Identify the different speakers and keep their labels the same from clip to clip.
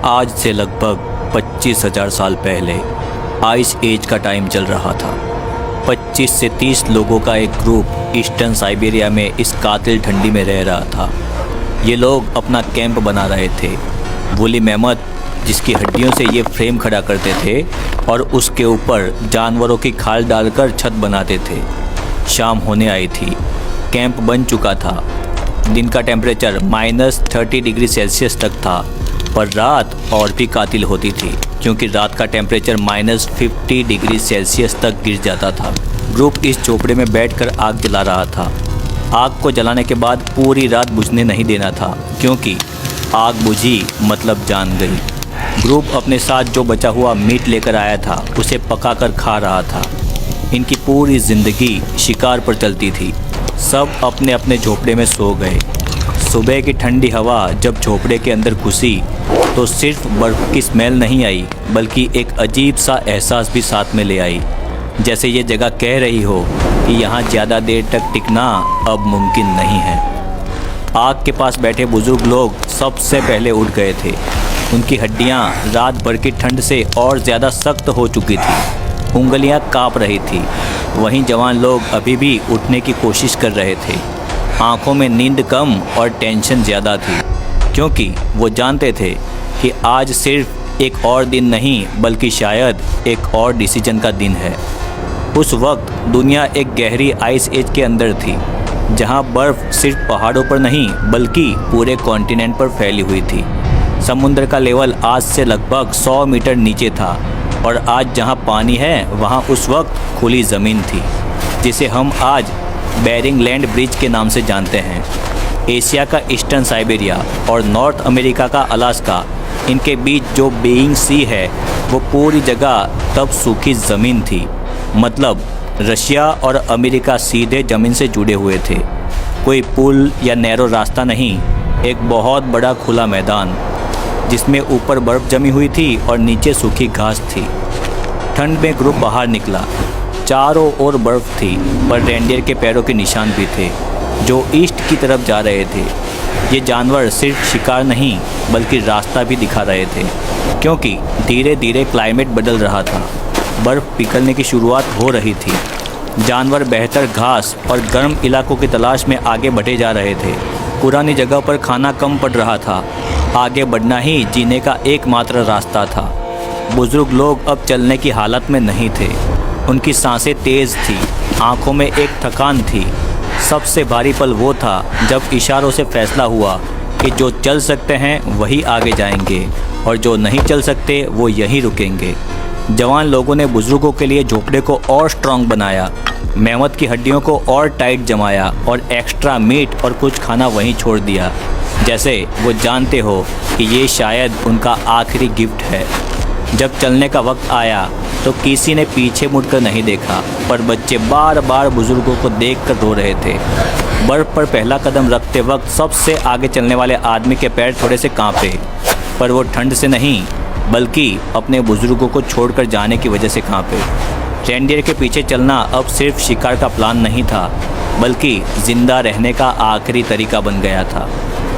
Speaker 1: आज से लगभग 25,000 साल पहले आइस एज का टाइम चल रहा था। 25 से 30 लोगों का एक ग्रुप ईस्टर्न साइबेरिया में इस कातिल ठंडी में रह रहा था। ये लोग अपना कैंप बना रहे थे। वूली मैमथ जिसकी हड्डियों से ये फ्रेम खड़ा करते थे और उसके ऊपर जानवरों की खाल डालकर छत बनाते थे। शाम होने आई थी, कैंप बन चुका था। दिन का टेम्परेचर -30 डिग्री सेल्सियस तक था, पर रात और भी कातिल होती थी क्योंकि रात का टेम्परेचर -50 डिग्री सेल्सियस तक गिर जाता था। ग्रुप इस झोपड़े में बैठकर आग जला रहा था। आग को जलाने के बाद पूरी रात बुझने नहीं देना था क्योंकि आग बुझी मतलब जान गई। ग्रुप अपने साथ जो बचा हुआ मीट लेकर आया था उसे पकाकर खा रहा था। इनकी पूरी ज़िंदगी शिकार पर चलती थी। सब अपने अपने झोपड़े में सो गए। सुबह की ठंडी हवा जब झोपड़े के अंदर घुसी तो सिर्फ बर्फ़ की स्मेल नहीं आई बल्कि एक अजीब सा एहसास भी साथ में ले आई, जैसे ये जगह कह रही हो कि यहाँ ज़्यादा देर तक टिकना अब मुमकिन नहीं है। आग के पास बैठे बुज़ुर्ग लोग सबसे पहले उठ गए थे। उनकी हड्डियाँ रात भर की ठंड से और ज़्यादा सख्त हो चुकी थी। उंगलियाँ काँप रही थी। वहीं जवान लोग अभी भी उठने की कोशिश कर रहे थे। आंखों में नींद कम और टेंशन ज़्यादा थी क्योंकि वो जानते थे कि आज सिर्फ एक और दिन नहीं बल्कि शायद एक और डिसीजन का दिन है। उस वक्त दुनिया एक गहरी आइस एज के अंदर थी जहां बर्फ़ सिर्फ पहाड़ों पर नहीं बल्कि पूरे कॉन्टिनेंट पर फैली हुई थी। समुद्र का लेवल आज से लगभग 100 मीटर नीचे था और आज जहां पानी है वहां उस वक्त खुली ज़मीन थी जिसे हम आज बेरिंग लैंड ब्रिज के नाम से जानते हैं। एशिया का ईस्टर्न साइबेरिया और नॉर्थ अमेरिका का अलास्का, इनके बीच जो बेइंग सी है वो पूरी जगह तब सूखी ज़मीन थी। मतलब रशिया और अमेरिका सीधे ज़मीन से जुड़े हुए थे। कोई पुल या नैरो रास्ता नहीं, एक बहुत बड़ा खुला मैदान जिसमें ऊपर बर्फ़ जमी हुई थी और नीचे सूखी घास थी। ठंड में ग्रुप बाहर निकला। चारों ओर बर्फ़ थी पर रेंडियर के पैरों के निशान भी थे जो ईस्ट की तरफ जा रहे थे। ये जानवर सिर्फ शिकार नहीं बल्कि रास्ता भी दिखा रहे थे क्योंकि धीरे धीरे क्लाइमेट बदल रहा था। बर्फ़ पिघलने की शुरुआत हो रही थी। जानवर बेहतर घास और गर्म इलाकों की तलाश में आगे बढ़े जा रहे थे। पुरानी जगह पर खाना कम पड़ रहा था। आगे बढ़ना ही जीने का एकमात्र रास्ता था। बुज़ुर्ग लोग अब चलने की हालत में नहीं थे। उनकी सांसें तेज़ थी, आंखों में एक थकान थी। सबसे भारी पल वो था जब इशारों से फैसला हुआ कि जो चल सकते हैं वही आगे जाएंगे और जो नहीं चल सकते वो यहीं रुकेंगे। जवान लोगों ने बुज़ुर्गों के लिए झोपड़े को और स्ट्रॉन्ग बनाया, मैमथ की हड्डियों को और टाइट जमाया और एक्स्ट्रा मीट और कुछ खाना वहीं छोड़ दिया, जैसे वो जानते हो कि ये शायद उनका आखिरी गिफ्ट है। जब चलने का वक्त आया तो किसी ने पीछे मुड़कर नहीं देखा, पर बच्चे बार बार बुज़ुर्गों को देखकर रो रहे थे। बर्फ़ पर पहला कदम रखते वक्त सबसे आगे चलने वाले आदमी के पैर थोड़े से कांपे, पर वो ठंड से नहीं बल्कि अपने बुज़ुर्गों को छोड़कर जाने की वजह से कांपे। रेंडियर के पीछे चलना अब सिर्फ शिकार का प्लान नहीं था बल्कि ज़िंदा रहने का आखिरी तरीका बन गया था।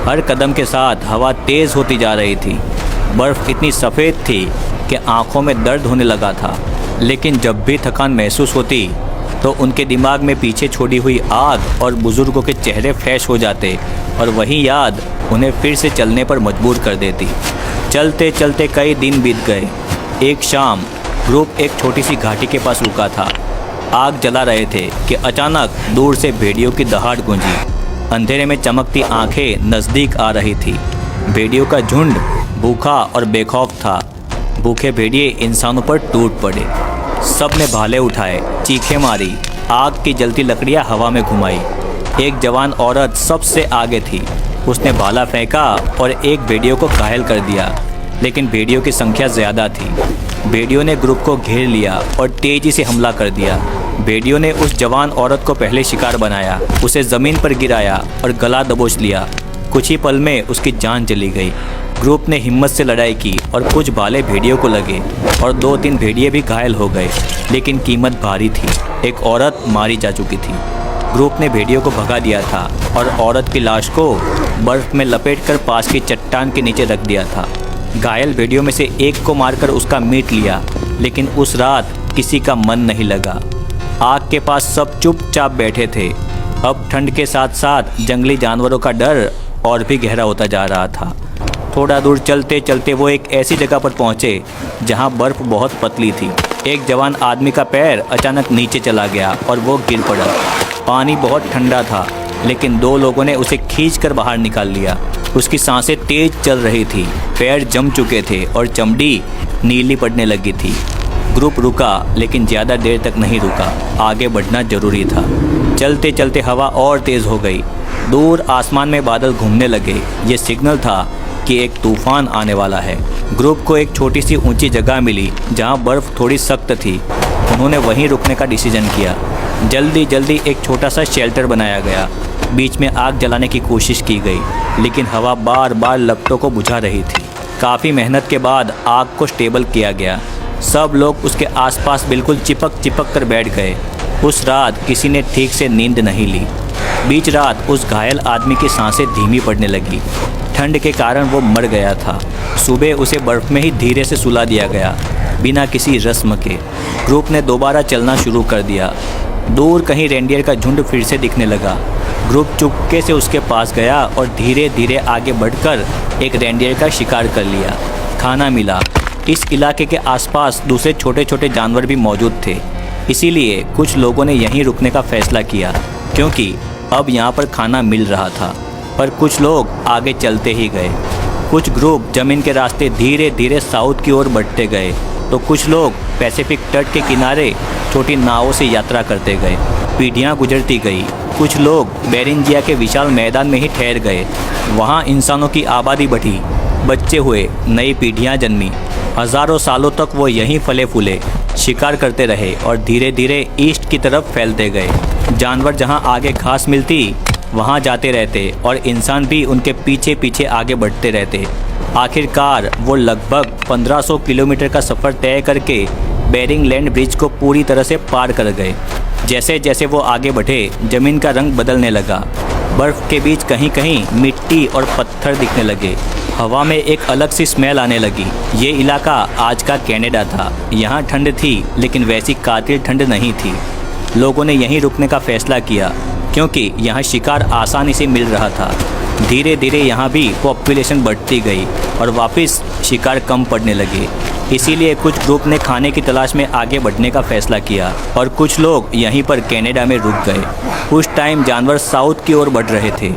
Speaker 1: हर कदम के साथ हवा तेज़ होती जा रही थी। बर्फ़ इतनी सफ़ेद थी कि आंखों में दर्द होने लगा था, लेकिन जब भी थकान महसूस होती तो उनके दिमाग में पीछे छोड़ी हुई आग और बुज़ुर्गों के चेहरे फ्रेश हो जाते और वही याद उन्हें फिर से चलने पर मजबूर कर देती। चलते चलते कई दिन बीत गए। एक शाम ग्रुप एक छोटी सी घाटी के पास रुका था। आग जला रहे थे कि अचानक दूर से भेड़ियों की दहाड़ गूंजी। अंधेरे में चमकती आंखें नज़दीक आ रही थी। भेड़ियों का झुंड भूखा और बेखौफ था। भूखे भेड़िए इंसानों पर टूट पड़े। सब ने भाले उठाए, चीखें मारी, आग की जलती लकड़ियां हवा में घुमाई। एक जवान औरत सबसे आगे थी। उसने भाला फेंका और एक भेड़ियों को घायल कर दिया, लेकिन भेड़ियों की संख्या ज़्यादा थी। भेड़ियों ने ग्रुप को घेर लिया और तेज़ी से हमला कर दिया। भेड़ियों ने उस जवान औरत को पहले शिकार बनाया, उसे ज़मीन पर गिराया और गला दबोच लिया। कुछ ही पल में उसकी जान चली गई। ग्रुप ने हिम्मत से लड़ाई की और कुछ भाले भेड़ियों को लगे और 2-3 भेड़िए भी घायल हो गए, लेकिन कीमत भारी थी। एक औरत मारी जा चुकी थी। ग्रुप ने भेड़ियों को भगा दिया था और औरत की लाश को बर्फ़ में लपेटकर पास की चट्टान के नीचे रख दिया था। घायल भेड़ियों में से एक को मारकर उसका मीट लिया, लेकिन उस रात किसी का मन नहीं लगा। आग के पास सब चुपचाप बैठे थे। अब ठंड के साथ साथ जंगली जानवरों का डर और भी गहरा होता जा रहा था। थोड़ा दूर चलते चलते वो एक ऐसी जगह पर पहुँचे जहाँ बर्फ़ बहुत पतली थी। एक जवान आदमी का पैर अचानक नीचे चला गया और वो गिर पड़ा। पानी बहुत ठंडा था, लेकिन दो लोगों ने उसे खींचकर बाहर निकाल लिया। उसकी सांसें तेज चल रही थी, पैर जम चुके थे और चमड़ी नीली पड़ने लगी थी। ग्रुप रुका, लेकिन ज़्यादा देर तक नहीं रुका। आगे बढ़ना जरूरी था। चलते चलते हवा और तेज़ हो गई। दूर आसमान में बादल घूमने लगे। ये सिग्नल था कि एक तूफान आने वाला है। ग्रुप को एक छोटी सी ऊंची जगह मिली जहां बर्फ़ थोड़ी सख्त थी। उन्होंने वहीं रुकने का डिसीजन किया। जल्दी जल्दी एक छोटा सा शेल्टर बनाया गया। बीच में आग जलाने की कोशिश की गई, लेकिन हवा बार बार लपटों को बुझा रही थी। काफ़ी मेहनत के बाद आग को स्टेबल किया गया। सब लोग उसके आसपास बिल्कुल चिपक कर बैठ गए। उस रात किसी ने ठीक से नींद नहीं ली। बीच रात उस घायल आदमी की सांसें धीमी पड़ने लगी। ठंड के कारण वो मर गया था। सुबह उसे बर्फ़ में ही धीरे से सुला दिया गया, बिना किसी रस्म के। ग्रुप ने दोबारा चलना शुरू कर दिया। दूर कहीं रेंडियर का झुंड फिर से दिखने लगा। ग्रुप चुपके से उसके पास गया और धीरे धीरे आगे बढ़कर एक रेंडियर का शिकार कर लिया। खाना मिला। इस इलाके के आसपास दूसरे छोटे छोटे जानवर भी मौजूद थे, इसीलिए कुछ लोगों ने यहीं रुकने का फैसला किया, क्योंकि अब यहाँ पर खाना मिल रहा था। पर कुछ लोग आगे चलते ही गए। कुछ ग्रुप ज़मीन के रास्ते धीरे धीरे साउथ की ओर बढ़ते गए, तो कुछ लोग पैसिफिक तट के किनारे छोटी नावों से यात्रा करते गए। पीढ़ियाँ गुजरती गई। कुछ लोग बेरिंजिया के विशाल मैदान में ही ठहर गए। वहाँ इंसानों की आबादी बढ़ी, बच्चे हुए, नई पीढ़ियाँ जन्मी। हज़ारों सालों तक वो यहीं फले फूले, शिकार करते रहे और धीरे धीरे ईस्ट की तरफ फैलते गए। जानवर जहाँ आगे घास मिलती वहाँ जाते रहते और इंसान भी उनके पीछे पीछे आगे बढ़ते रहते। आखिरकार वो लगभग 1500 किलोमीटर का सफ़र तय करके बेरिंग लैंड ब्रिज को पूरी तरह से पार कर गए। जैसे जैसे वो आगे बढ़े, ज़मीन का रंग बदलने लगा। बर्फ़ के बीच कहीं कहीं मिट्टी और पत्थर दिखने लगे। हवा में एक अलग सी स्मेल आने लगी। ये इलाका आज का कनाडा था। यहाँ ठंड थी, लेकिन वैसी कातिल ठंड नहीं थी। लोगों ने यहीं रुकने का फैसला किया, क्योंकि यहाँ शिकार आसानी से मिल रहा था। धीरे धीरे यहाँ भी पॉपुलेशन बढ़ती गई और वापस शिकार कम पड़ने लगे। इसीलिए कुछ ग्रुप ने खाने की तलाश में आगे बढ़ने का फैसला किया और कुछ लोग यहीं पर कनाडा में रुक गए। उस टाइम जानवर साउथ की ओर बढ़ रहे थे।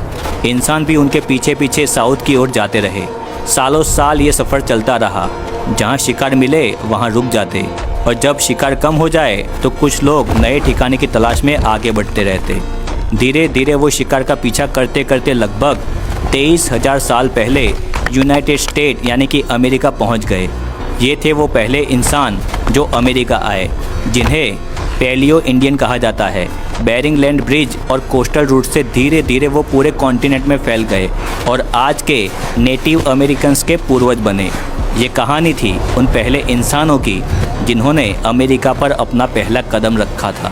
Speaker 1: इंसान भी उनके पीछे पीछे साउथ की ओर जाते रहे। सालों साल ये सफ़र चलता रहा। जहाँ शिकार मिले वहाँ रुक जाते, और जब शिकार कम हो जाए तो कुछ लोग नए ठिकाने की तलाश में आगे बढ़ते रहते। धीरे धीरे वो शिकार का पीछा करते करते लगभग 23,000 साल पहले यूनाइटेड स्टेट यानी कि अमेरिका पहुंच गए। ये थे वो पहले इंसान जो अमेरिका आए, जिन्हें पैलियो इंडियन कहा जाता है। बेरिंग लैंड ब्रिज और कोस्टल रूट से धीरे धीरे वो पूरे कॉन्टिनेंट में फैल गए और आज के नेटिव अमेरिकन्स के पूर्वज बने। ये कहानी थी उन पहले इंसानों की, जिन्होंने अमेरिका पर अपना पहला कदम रखा था।